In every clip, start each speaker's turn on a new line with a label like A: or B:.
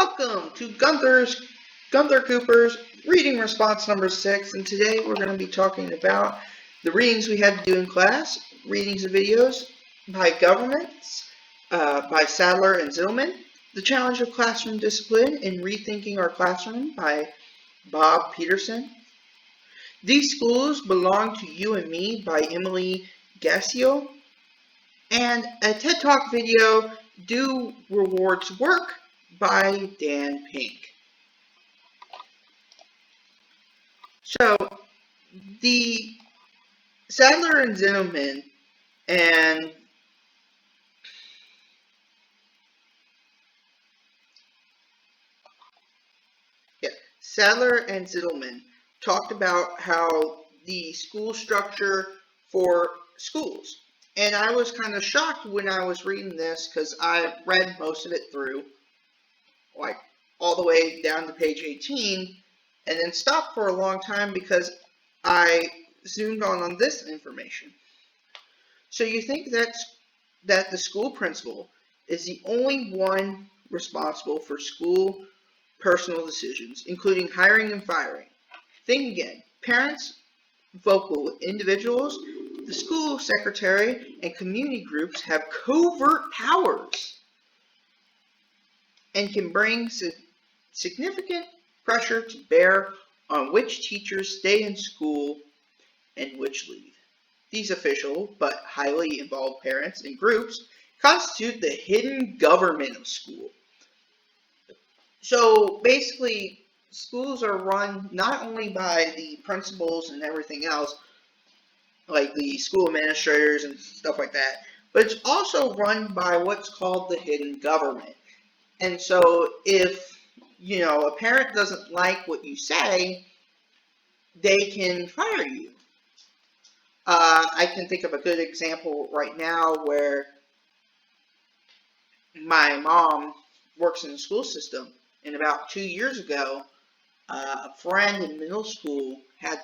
A: Welcome to Gunther Cooper's reading response number 6, and today we're going to be talking about the readings we had to do in class, readings of videos by governments, by Sadler and Zillman, the challenge of classroom discipline in rethinking our classroom by Bob Peterson, These Schools Belong to You and Me by Emily Gasio, and a TED Talk video, Do Rewards Work by Dan Pink. So, the Sadler and Zillman and talked about how the school structure for schools. And I was kind of shocked when I was reading this because I read most of it through, like all the way down to page 18, and then stopped for a long time because I zoomed on this information. So you think that the school principal is the only one responsible for school personal decisions, including hiring and firing. Think again. Parents vocal with individuals, the school secretary, and community groups have covert powers and can bring significant pressure to bear on which teachers stay in school and which leave. These official but highly involved parents and groups constitute the hidden government of school. So basically, schools are run not only by the principals and everything else, like the school administrators and stuff like that, but it's also run by what's called the hidden government. And so if, a parent doesn't like what you say, they can fire you. I can think of a good example right now where my mom works in the school system, and about 2 years ago, a friend in middle school had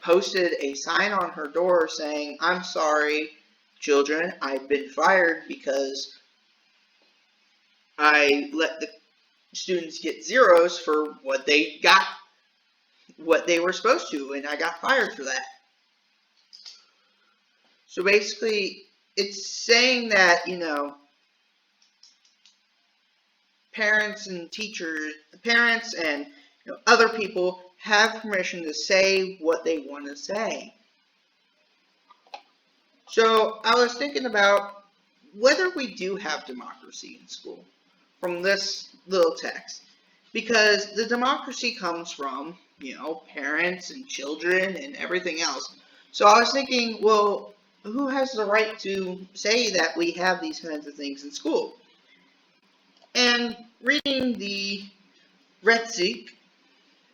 A: posted a sign on her door saying, "I'm sorry, children, I've been fired because I let the students get zeros for what they were supposed to, and I got fired for that." So basically, it's saying that, parents and teachers, parents and other people have permission to say what they want to say. So I was thinking about whether we do have democracy in school from this little text, because the democracy comes from, parents and children and everything else. So I was thinking, well, who has the right to say that we have these kinds of things in school? And reading the Retzik,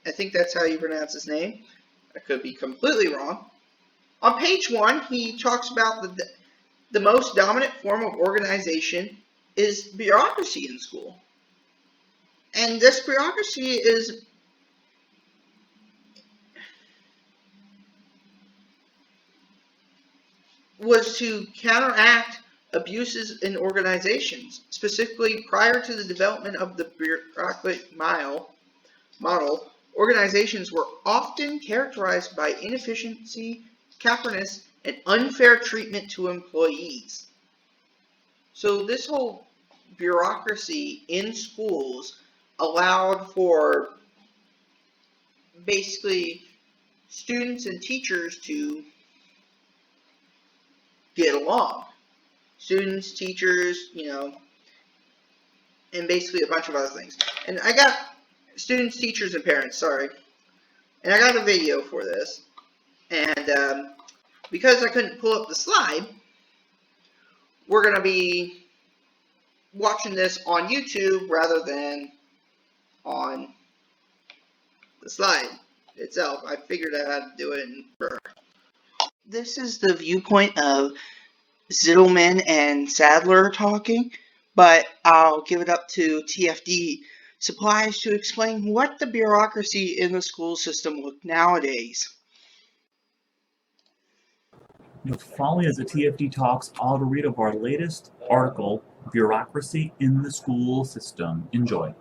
A: I think that's how you pronounce his name. I could be completely wrong. On page 1, he talks about the most dominant form of organization is bureaucracy in school. And this bureaucracy was to counteract abuses in organizations. Specifically, prior to the development of the bureaucratic model, organizations were often characterized by inefficiency, cavernous, and unfair treatment to employees. So this whole bureaucracy in schools allowed for basically students and teachers to get along. Students, teachers, and basically a bunch of other things. And I got students, teachers, and parents, sorry. And I got a video for this. And because I couldn't pull up the slide, we're going to be watching this on YouTube rather than on the slide itself. I figured out how to do it in Burr. This is the viewpoint of Zillman and Sadler talking, but I'll give it up to TFD Supplies to explain what the bureaucracy in the school system look nowadays.
B: The following is a TFD Talks auto read of our latest article Bureaucracy in the school system. Enjoy.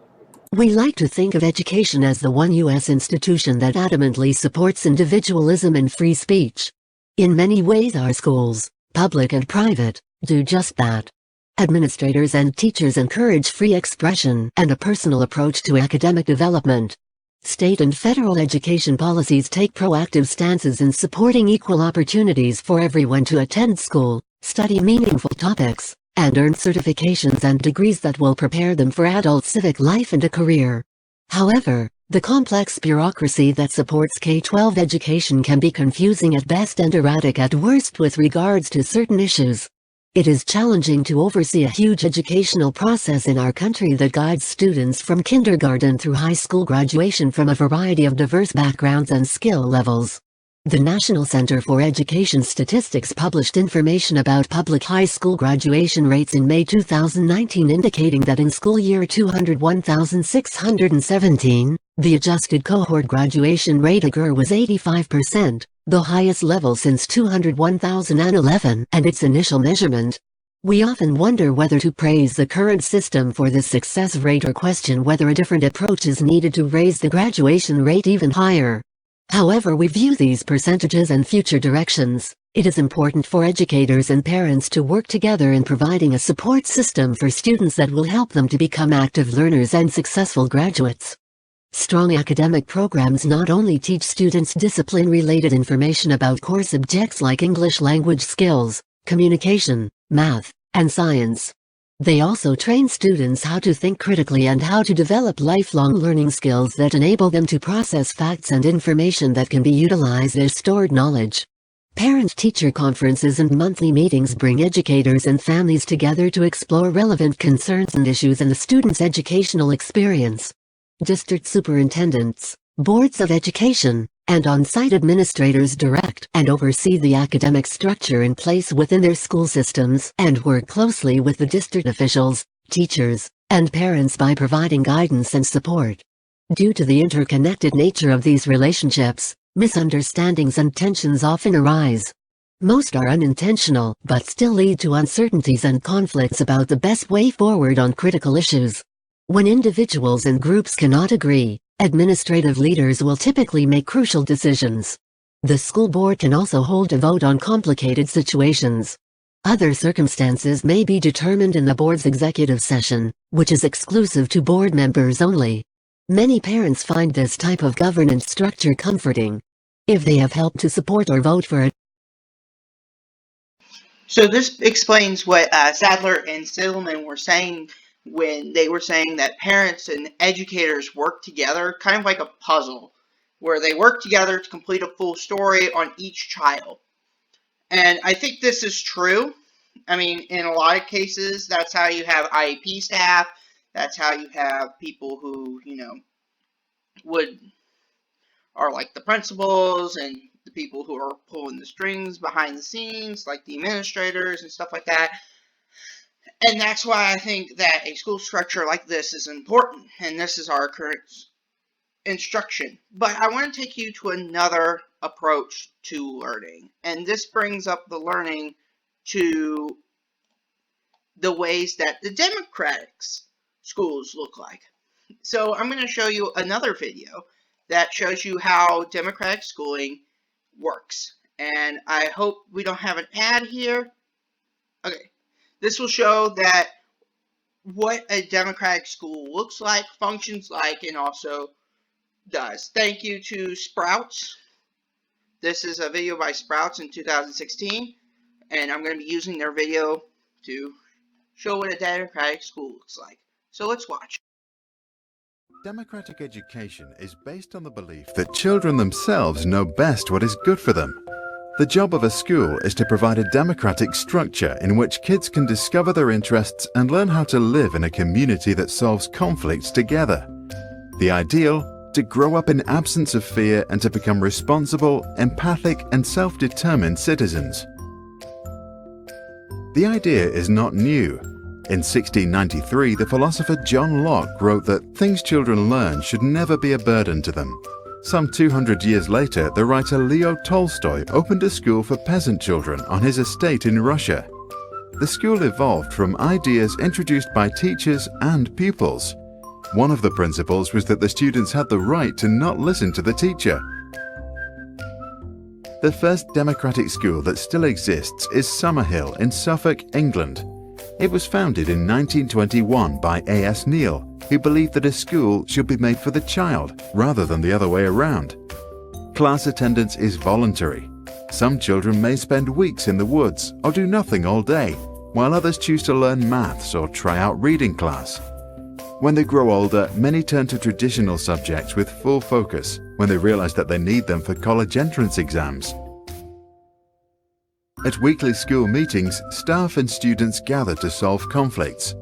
C: We like to think of education as the one U.S. institution that adamantly supports individualism and free speech. In many ways our schools, public and private, do just that. Administrators and teachers encourage free expression and a personal approach to academic development. State and federal education policies take proactive stances in supporting equal opportunities for everyone to attend school, study meaningful topics, and earn certifications and degrees that will prepare them for adult civic life and a career. However, the complex bureaucracy that supports K-12 education can be confusing at best and erratic at worst with regards to certain issues. It is challenging to oversee a huge educational process in our country that guides students from kindergarten through high school graduation from a variety of diverse backgrounds and skill levels. The National Center for Education Statistics published information about public high school graduation rates in May 2019 indicating that in school year 201,617, the adjusted cohort graduation rate was 85%. The highest level since 201,011 and its initial measurement. We often wonder whether to praise the current system for this success rate or question whether a different approach is needed to raise the graduation rate even higher. However we view these percentages and future directions, it is important for educators and parents to work together in providing a support system for students that will help them to become active learners and successful graduates. Strong academic programs not only teach students discipline-related information about core subjects like English language skills, communication, math, and science. They also train students how to think critically and how to develop lifelong learning skills that enable them to process facts and information that can be utilized as stored knowledge. Parent-teacher conferences and monthly meetings bring educators and families together to explore relevant concerns and issues in the student's educational experience. District superintendents, boards of education, and on-site administrators direct and oversee the academic structure in place within their school systems and work closely with the district officials, teachers, and parents by providing guidance and support. Due to the interconnected nature of these relationships, misunderstandings and tensions often arise. Most are unintentional but still lead to uncertainties and conflicts about the best way forward on critical issues. When individuals and groups cannot agree, administrative leaders will typically make crucial decisions. The school board can also hold a vote on complicated situations. Other circumstances may be determined in the board's executive session, which is exclusive to board members only. Many parents find this type of governance structure comforting, if they have helped to support or vote for it.
A: So this explains what Sadler and Stillman were saying when they were saying that parents and educators work together, kind of like a puzzle, where they work together to complete a full story on each child. And I think this is true. I mean, in a lot of cases, that's how you have IEP staff. That's how you have people who, are like the principals and the people who are pulling the strings behind the scenes, like the administrators and stuff like that. And that's why I think that a school structure like this is important, and this is our current instruction. But I want to take you to another approach to learning, and this brings up the learning to the ways that the democratic schools look like. So I'm going to show you another video that shows you how democratic schooling works. And I hope we don't have an ad here. Okay. This will show that what a democratic school looks like, functions like, and also does. Thank you to Sprouts. This is a video by Sprouts in 2016, and I'm going to be using their video to show what a democratic school looks like. So let's watch.
D: Democratic education is based on the belief that children themselves know best what is good for them. The job of a school is to provide a democratic structure in which kids can discover their interests and learn how to live in a community that solves conflicts together. The ideal, to grow up in absence of fear and to become responsible, empathic, and self-determined citizens. The idea is not new. In 1693, the philosopher John Locke wrote that things children learn should never be a burden to them. Some 200 years later, the writer Leo Tolstoy opened a school for peasant children on his estate in Russia. the school evolved from ideas introduced by teachers and pupils. One of the principles was that the students had the right to not listen to the teacher. The first democratic school that still exists is Summerhill in Suffolk, England. It was founded in 1921 by A.S. Neal, who believed that a school should be made for the child rather than the other way around. Class attendance is voluntary. Some children may spend weeks in the woods or do nothing all day, while others choose to learn maths or try out reading class. When they grow older, many turn to traditional subjects with full focus when they realize that they need them for college entrance exams. At weekly school meetings, staff and students gather to solve conflicts.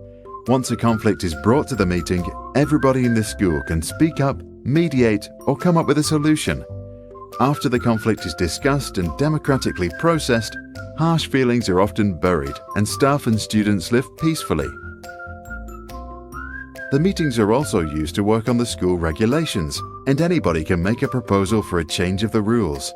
D: Once a conflict is brought to the meeting, everybody in the school can speak up, mediate, or come up with a solution. After the conflict is discussed and democratically processed, harsh feelings are often buried and staff and students live peacefully. The meetings are also used to work on the school regulations, and anybody can make a proposal for a change of the rules.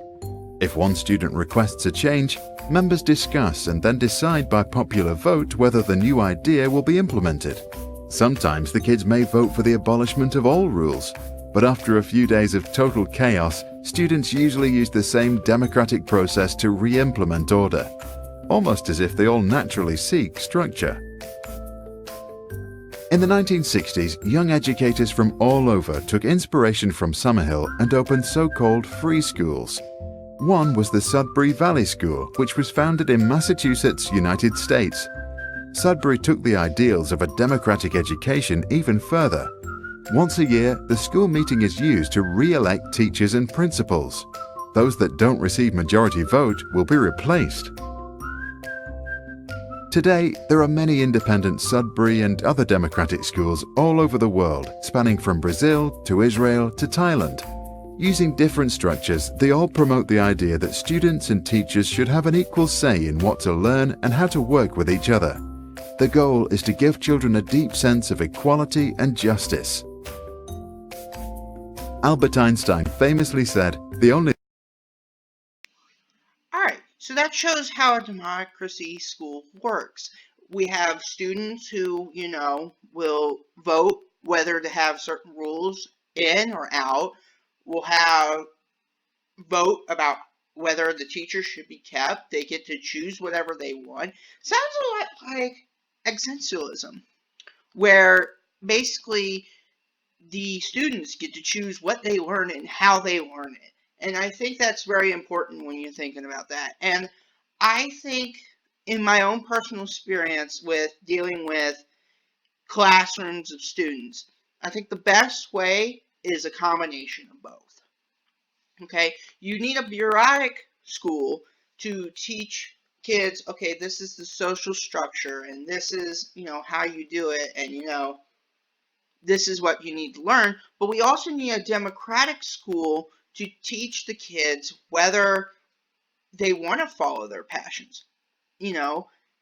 D: If one student requests a change, members discuss and then decide by popular vote whether the new idea will be implemented. Sometimes the kids may vote for the abolishment of all rules, but after a few days of total chaos, students usually use the same democratic process to re-implement order, almost as if they all naturally seek structure. In the 1960s, young educators from all over took inspiration from Summerhill and opened so-called free schools. One was the Sudbury Valley School, which was founded in Massachusetts, United States. Sudbury took the ideals of a democratic education even further. Once a year, the school meeting is used to re-elect teachers and principals. Those that don't receive majority vote will be replaced. Today, there are many independent Sudbury and other democratic schools all over the world, spanning from Brazil to Israel to Thailand. Using different structures, they all promote the idea that students and teachers should have an equal say in what to learn and how to work with each other. The goal is to give children a deep sense of equality and justice. Albert Einstein famously said, "The only..."
A: Alright, so that shows how a democracy school works. We have students who, will vote whether to have certain rules in or out. We'll have vote about whether the teachers should be kept. They get to choose whatever they want. Sounds a lot like existentialism, where basically the students get to choose what they learn and how they learn it. And I think that's very important when you're thinking about that. And I think in my own personal experience with dealing with classrooms of students, I think the best way is a combination of both. Okay, you need a bureaucratic school to teach kids, okay, this is the social structure and this is, how you do it, and this is what you need to learn. But we also need a democratic school to teach the kids whether they want to follow their passions.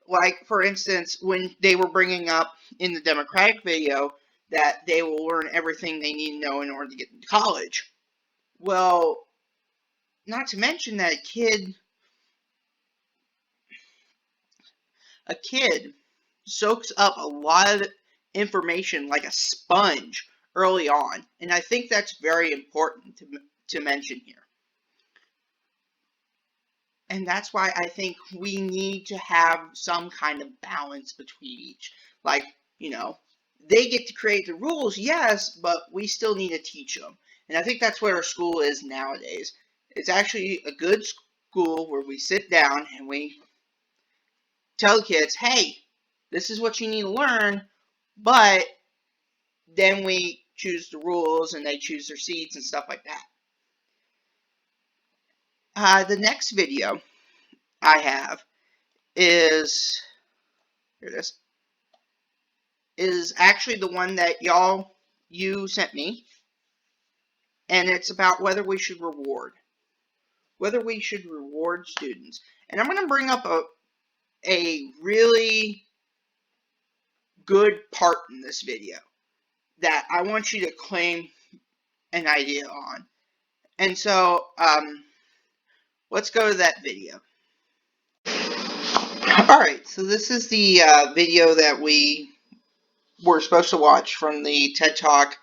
A: Like for instance, when they were bringing up in the democratic video that they will learn everything they need to know in order to get into college. Well, not to mention that a kid soaks up a lot of information like a sponge early on, and I think that's very important to mention here. And that's why I think we need to have some kind of balance between each. Like, they get to create the rules, yes, but we still need to teach them. And I think that's where our school is nowadays. It's actually a good school where we sit down and we tell the kids, hey, this is what you need to learn, but then we choose the rules and they choose their seats and stuff like that. The next video I have is, here it is actually the one that you sent me, and it's about whether we should reward students. And I'm going to bring up a really good part in this video that I want you to claim an idea on. And so, let's go to that video. Alright, so this is the video that we were supposed to watch from the TED Talk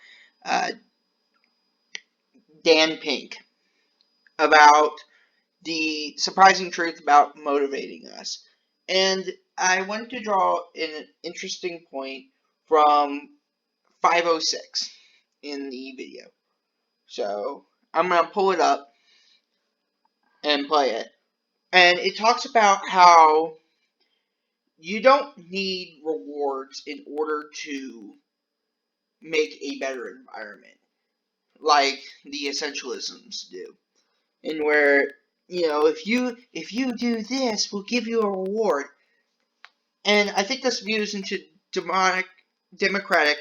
A: Dan Pink about the surprising truth about motivating us. And I wanted to draw an interesting point from 506 in the video. So I'm going to pull it up and play it. And it talks about how you don't need rewards in order to make a better environment, like the essentialisms do. And where, if you do this, we'll give you a reward. And I think this views into democratic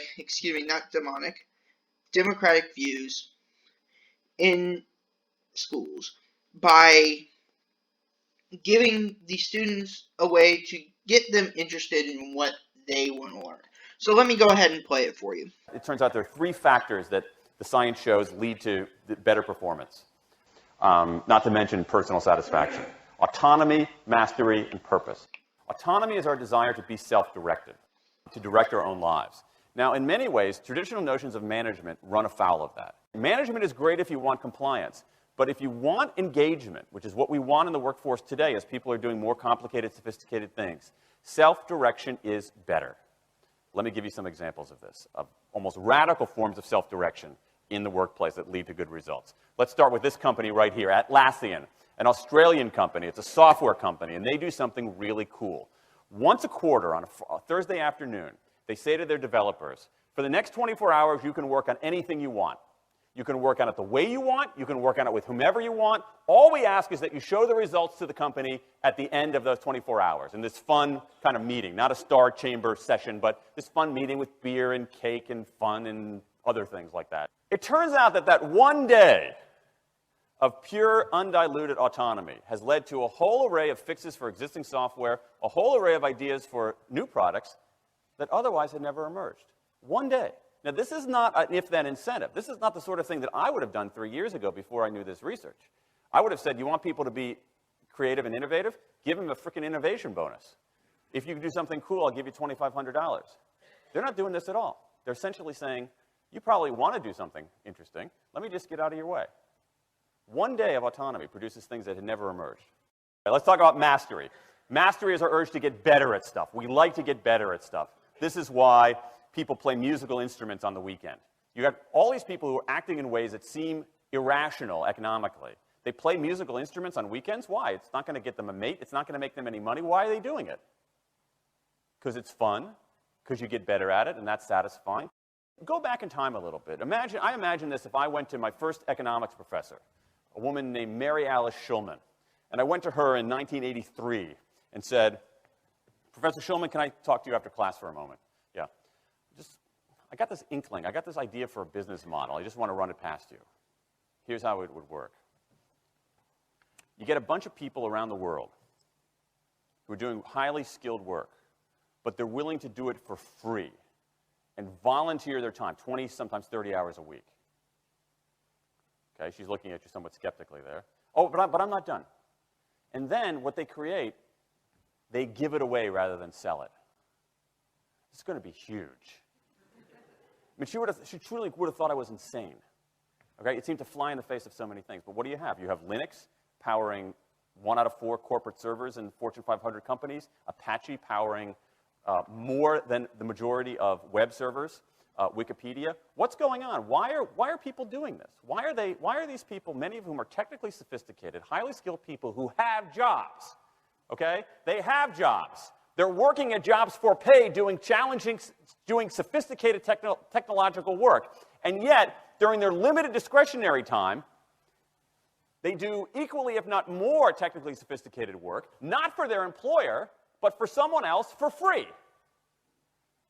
A: views in schools by giving the students a way to get them interested in what they want to learn. So let me go ahead and play it for you.
E: It turns out there are 3 factors that the science shows lead to better performance, not to mention personal satisfaction. Autonomy, mastery, and purpose. Autonomy is our desire to be self-directed, to direct our own lives. Now, in many ways, traditional notions of management run afoul of that. Management is great if you want compliance, but if you want engagement, which is what we want in the workforce today as people are doing more complicated, sophisticated things, self-direction is better. Let me give you some examples of this, of almost radical forms of self-direction in the workplace that lead to good results. Let's start with this company right here, Atlassian, an Australian company. It's a software company, and they do something really cool. Once a quarter, on a Thursday afternoon, they say to their developers, for the next 24 hours, you can work on anything you want. You can work on it the way you want. You can work on it with whomever you want. All we ask is that you show the results to the company at the end of those 24 hours in this fun kind of meeting, not a star chamber session, but this fun meeting with beer and cake and fun and other things like that. It turns out that that one day of pure, undiluted autonomy has led to a whole array of fixes for existing software, a whole array of ideas for new products that otherwise had never emerged. One day. Now, this is not an if-then incentive. This is not the sort of thing that I would have done 3 years ago before I knew this research. I would have said, you want people to be creative and innovative? Give them a freaking innovation bonus. If you can do something cool, I'll give you $2,500. They're not doing this at all. They're essentially saying, you probably want to do something interesting. Let me just get out of your way. One day of autonomy produces things that had never emerged. Okay, let's talk about mastery. Mastery is our urge to get better at stuff. We like to get better at stuff. This is why people play musical instruments on the weekend. You got all these people who are acting in ways that seem irrational economically. They play musical instruments on weekends. Why? It's not going to get them a mate. It's not going to make them any money. Why are they doing it? Because it's fun, because you get better at it, and that's satisfying. Go back in time a little bit. I imagine this if I went to my first economics professor, a woman named Mary Alice Schulman, and I went to her in 1983 and said, Professor Schulman, can I talk to you after class for a moment? Yeah. I got this inkling. I got this idea for a business model. I just want to run it past you. Here's how it would work. You get a bunch of people around the world who are doing highly skilled work, but they're willing to do it for free and volunteer their time, 20, sometimes 30 hours a week. Okay, she's looking at you somewhat skeptically there. Oh, but I'm not done. And then what they create, they give it away rather than sell it. It's going to be huge. I mean, she truly would have thought I was insane. Okay, it seemed to fly in the face of so many things. But what do you have? You have Linux powering 1 out of 4 corporate servers in Fortune 500 companies, Apache powering more than the majority of web servers, Wikipedia. What's going on? Why are people doing this? Why are these people, many of whom are technically sophisticated, highly skilled people who have jobs? Okay, they have jobs. They're working at jobs for pay, doing sophisticated technological work. And yet, during their limited discretionary time, they do equally, if not more, technically sophisticated work, not for their employer, but for someone else for free.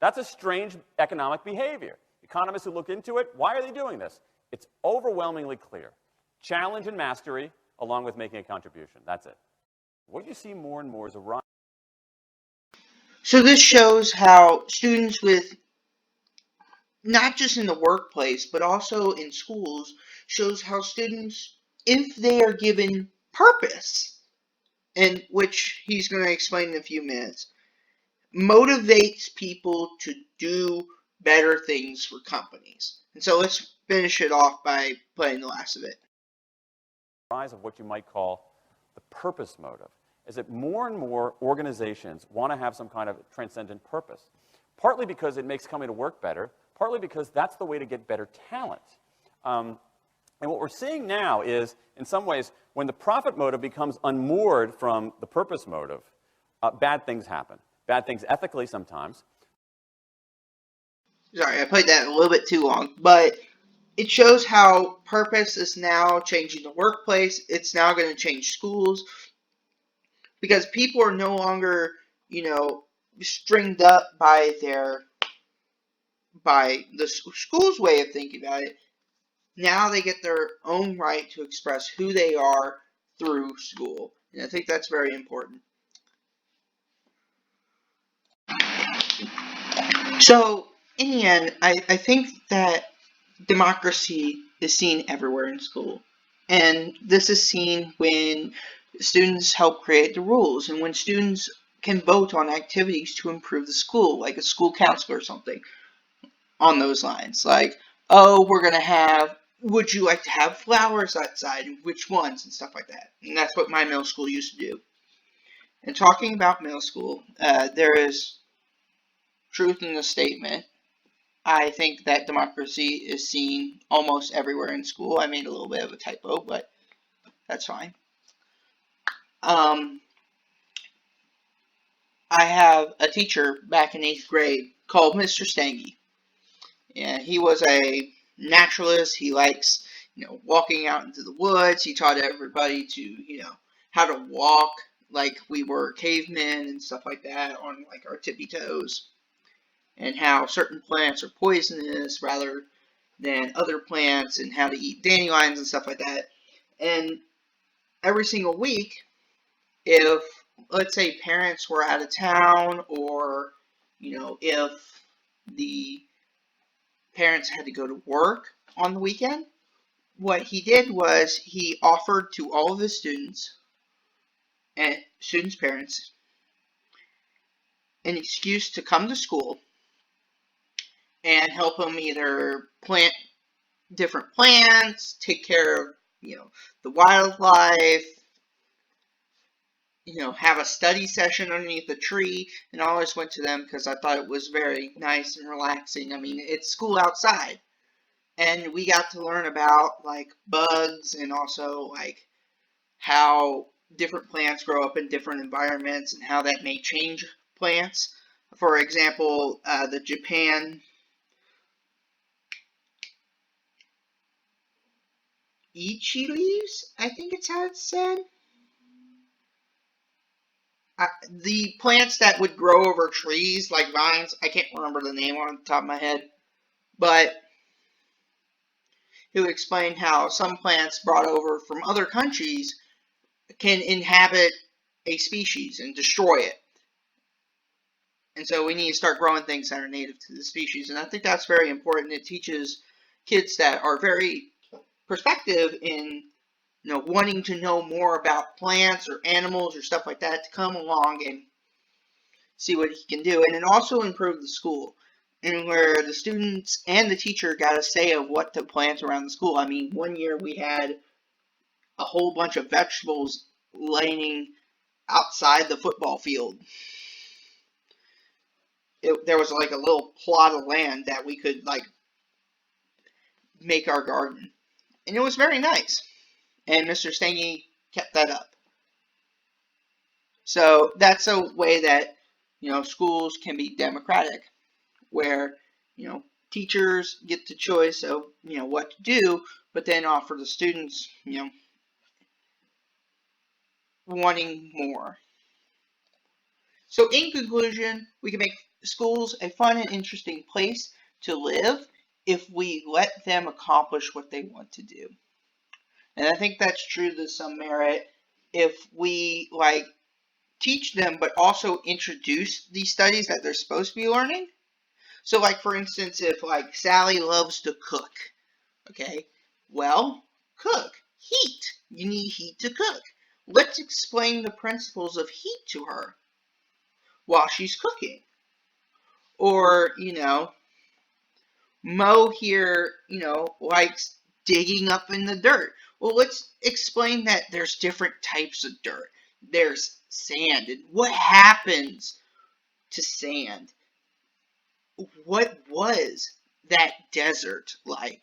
E: That's a strange economic behavior. Economists who look into it, why are they doing this? It's overwhelmingly clear. Challenge and mastery, along with making a contribution. That's it. What you see more and more is a rise.
A: So this shows how students with, not just in the workplace, but also in schools, shows how students, if they are given purpose and which he's going to explain in a few minutes, motivates people to do better things for companies. And so let's finish it off by playing the last of it.
E: Rise of what you might call the purpose motive is that more and more organizations want to have some kind of transcendent purpose, partly because it makes coming to work better, partly because that's the way to get better talent. And what we're seeing now is, in some ways, when the profit motive becomes unmoored from the purpose motive, bad things happen. Bad things ethically sometimes.
A: Sorry, I played that a little bit too long, but it shows how purpose is now changing the workplace. It's now going to change schools because people are no longer, stringed up by the school's way of thinking about it. Now they get their own right to express who they are through school. And I think that's very important. So, in the end, I think that democracy is seen everywhere in school. And this is seen when students help create the rules and when students can vote on activities to improve the school, like a school counselor or something on those lines. Like, oh, we're going to have, would you like to have flowers outside, and which ones, and stuff like that. And that's what my middle school used to do. And talking about middle school, there is truth in the statement. I think that democracy is seen almost everywhere in school. I made a little bit of a typo, but that's fine. I have a teacher back in 8th grade called Mr. Stange. And he was a naturalist. He likes, walking out into the woods. He taught everybody to, how to walk like we were cavemen and stuff like that on like our tippy toes. And how certain plants are poisonous rather than other plants, and how to eat dandelions and stuff like that. And every single week, if, let's say, parents were out of town, or, if the parents had to go to work on the weekend, what he did was he offered to all of his students and students' parents an excuse to come to school and help them either plant different plants, take care of, the wildlife, have a study session underneath the tree. And I always went to them because I thought it was very nice and relaxing. I mean, it's school outside. And we got to learn about, like, bugs and also, like, how different plants grow up in different environments and how that may change plants. For example, the Japan Ichi leaves, I think it's how it's said. The plants that would grow over trees like vines, I can't remember the name on the top of my head, but he would explain how some plants brought over from other countries can inhabit a species and destroy it. And so we need to start growing things that are native to the species. And I think that's very important. It teaches kids that are very perspective in, wanting to know more about plants or animals or stuff like that to come along and see what he can do. And it also improved the school, and where the students and the teacher got a say of what to plant around the school. I mean, one year we had a whole bunch of vegetables laying outside the football field. There was like a little plot of land that we could like make our garden. And it was very nice. And Mr. Stange kept that up. So that's a way that, schools can be democratic, where, teachers get the choice of, what to do, but then offer the students, wanting more. So in conclusion, we can make schools a fun and interesting place to live if we let them accomplish what they want to do. And I think that's true to some merit if we teach them but also introduce these studies that they're supposed to be learning. So for instance, if Sally loves to cook, okay, well, cook, heat. You need heat to cook. let's explain the principles of heat to her while she's cooking. Or, Mo here, likes digging up in the dirt. Well, let's explain that there's different types of dirt. There's sand, and what happens to sand? What was that desert like?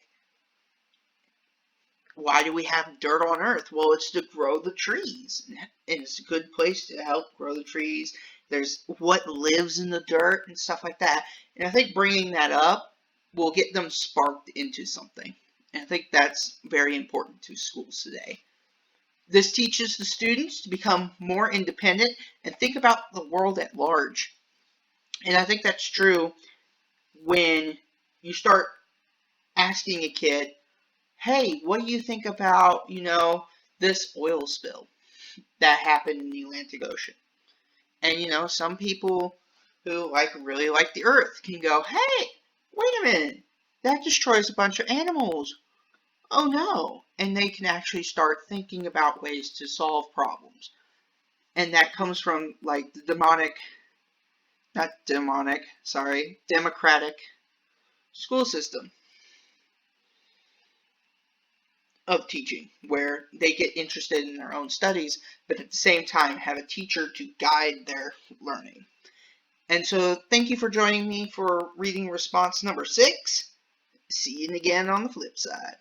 A: Why do we have dirt on Earth? Well, it's to grow the trees, and it's a good place to help grow the trees. There's what lives in the dirt and stuff like that. And I think bringing that up will get them sparked into something. And I think that's very important to schools today. This teaches the students to become more independent and think about the world at large. And I think that's true when you start asking a kid, hey, what do you think about, this oil spill that happened in the Atlantic Ocean? And, some people who really like the earth can go, hey, wait a minute, that destroys a bunch of animals. Oh no. And they can actually start thinking about ways to solve problems. And that comes from the democratic school system of teaching, where they get interested in their own studies, but at the same time have a teacher to guide their learning. And so thank you for joining me for reading response number 6. See you again on the flip side.